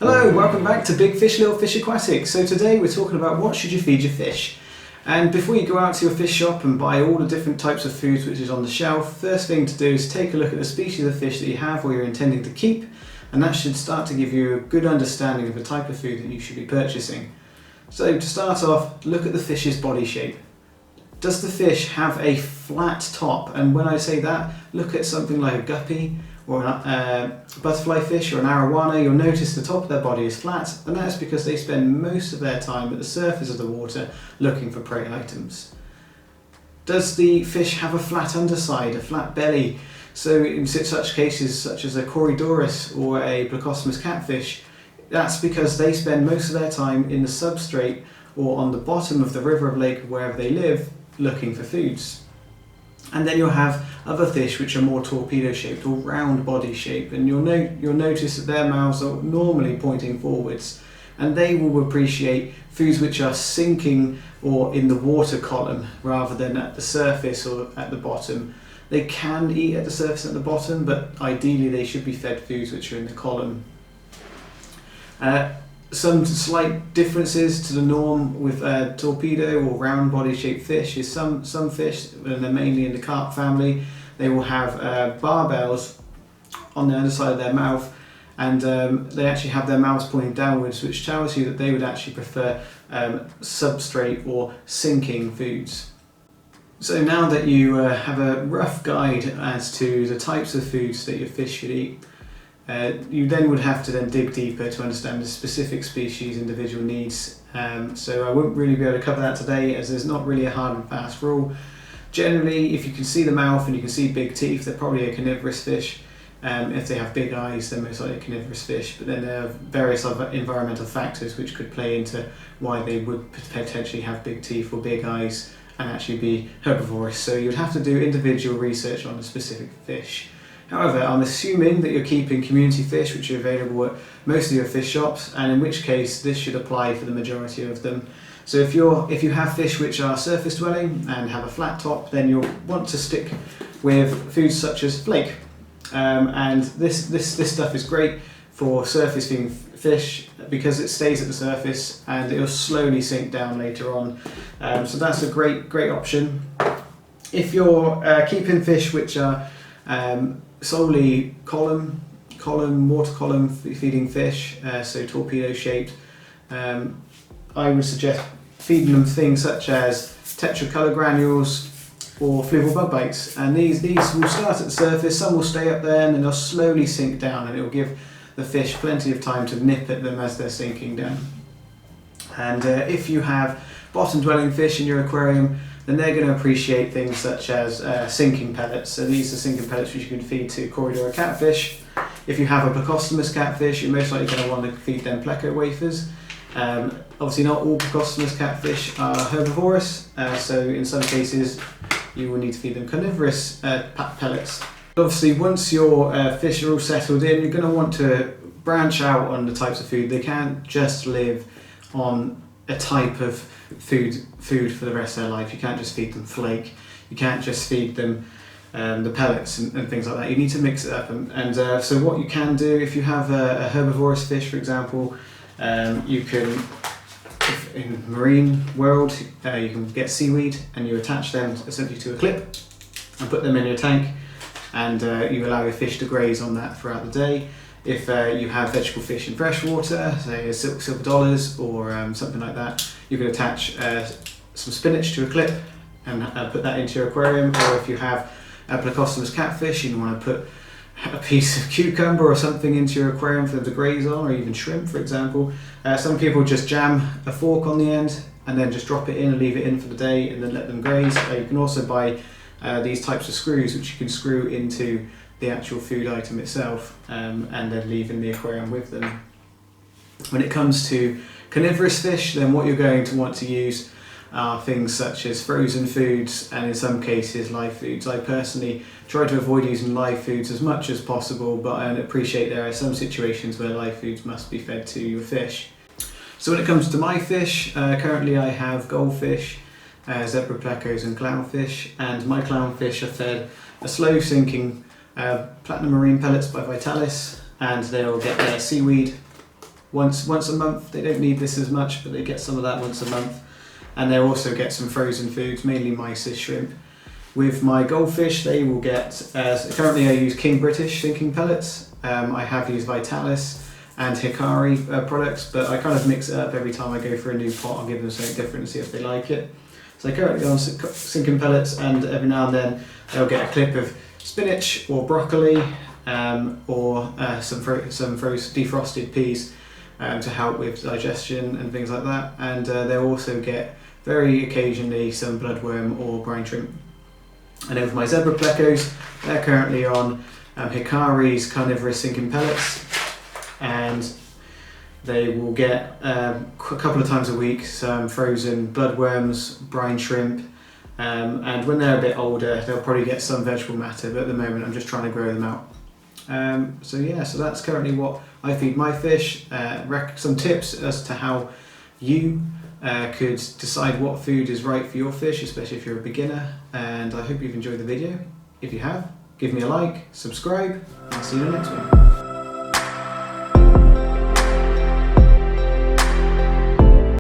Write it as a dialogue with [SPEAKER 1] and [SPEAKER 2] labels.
[SPEAKER 1] Hello, welcome back to Big Fish Little Fish Aquatics. So today we're talking about what should you feed your fish. And before you go out to your fish shop and buy all the different types of foods which is on the shelf, first thing to do is take a look at the species of fish that you have or you're intending to keep, and that should start to give you a good understanding of the type of food that you should be purchasing. So to start off, look at the fish's body shape. Does the fish have a flat top? And when I say that, look at something like a guppy or a butterfly fish or an arowana. You'll notice the top of their body is flat, and that's because they spend most of their time at the surface of the water looking for prey items. Does the fish have a flat underside, a flat belly? So in such cases such as a Carnivores or a Plecostomus catfish, that's because they spend most of their time in the substrate or on the bottom of the river or lake, wherever they live, looking for foods. And then you'll have other fish which are more torpedo shaped or round body shape, and you'll notice that their mouths are normally pointing forwards, and they will appreciate foods which are sinking or in the water column rather than at the surface or at the bottom. They can eat at the surface and at the bottom, but ideally they should be fed foods which are in the column. Some slight differences to the norm with torpedo or round body shaped fish is some fish, and they're mainly in the carp family, they will have barbels on the underside of their mouth, and they actually have their mouths pointing downwards, which tells you that they would actually prefer substrate or sinking foods. So now that you have a rough guide as to the types of foods that your fish should eat, you then would have to then dig deeper to understand the specific species individual needs. So I won't really be able to cover that today, as there's not really a hard and fast rule. Generally, if you can see the mouth and you can see big teeth, they're probably a carnivorous fish. If they have big eyes, they're most likely a carnivorous fish. But then there are various other environmental factors which could play into why they would potentially have big teeth or big eyes and actually be herbivorous. So you'd have to do individual research on a specific fish. However, I'm assuming that you're keeping community fish which are available at most of your fish shops, and in which case this should apply for the majority of them. So if you have fish which are surface dwelling and have a flat top, then you'll want to stick with foods such as flake. And this stuff is great for surface feeding fish because it stays at the surface and it'll slowly sink down later on. So that's a great option. If you're keeping fish which are solely water column feeding fish, so torpedo shaped, I would suggest feeding them things such as tetracolour granules or fluval bug bites, and these will start at the surface, some will stay up there and then they'll slowly sink down, and it will give the fish plenty of time to nip at them as they're sinking down. And if you have bottom dwelling fish in your aquarium, then they're going to appreciate things such as sinking pellets. So these are sinking pellets which you can feed to Corridor catfish. If you have a Plecostomus catfish, you're most likely going to want to feed them pleco wafers. Obviously not all Plecostomus catfish are herbivorous, so in some cases you will need to feed them carnivorous pellets. Obviously once your fish are all settled in, you're going to want to branch out on the types of food. They can't just live on a type of food for the rest of their life. You can't just feed them flake, you can't just feed them the pellets and things like that. You need to mix it up, and so what you can do, if you have a herbivorous fish for example, you can, in marine world, you can get seaweed and you attach them essentially to a clip and put them in your tank, and you allow your fish to graze on that throughout the day. If you have vegetable fish in freshwater, say silver dollars or something like that, you can attach some spinach to a clip and put that into your aquarium. Or if you have a Plecostomus catfish and you want to put a piece of cucumber or something into your aquarium for them to graze on, or even shrimp for example, some people just jam a fork on the end and then just drop it in and leave it in for the day and then let them graze. You can also buy these types of screws which you can screw into the actual food item itself, and then leave in the aquarium with them. When it comes to carnivorous fish, then what you're going to want to use are things such as frozen foods and in some cases live foods. I personally try to avoid using live foods as much as possible, but I appreciate there are some situations where live foods must be fed to your fish. So when it comes to my fish, currently I have goldfish, zebra plecos and clownfish, and my clownfish are fed a slow sinking platinum marine pellets by Vitalis, and they'll get their seaweed once a month. They don't need this as much, but they get some of that once a month. And they'll also get some frozen foods, mainly mysis, shrimp. With my goldfish, they will get, currently I use King British sinking pellets. I have used Vitalis and Hikari products, but I kind of mix it up every time I go for a new pot. I'll give them something different and see if they like it. So I currently go on sinking pellets, and every now and then they'll get a clip of spinach or broccoli, or some defrosted peas to help with digestion and things like that. And they'll also get very occasionally some bloodworm or brine shrimp. And then with my zebra plecos, they're currently on Hikari's carnivorous sinking pellets, and they will get a couple of times a week some frozen bloodworms, brine shrimp, and when they're a bit older they'll probably get some vegetable matter, but at the moment I'm just trying to grow them out. So that's currently what I feed my fish. Some tips as to how you could decide what food is right for your fish, especially if you're a beginner. And I hope you've enjoyed the video. If you have, give me a like, subscribe, and I'll see you in the next one.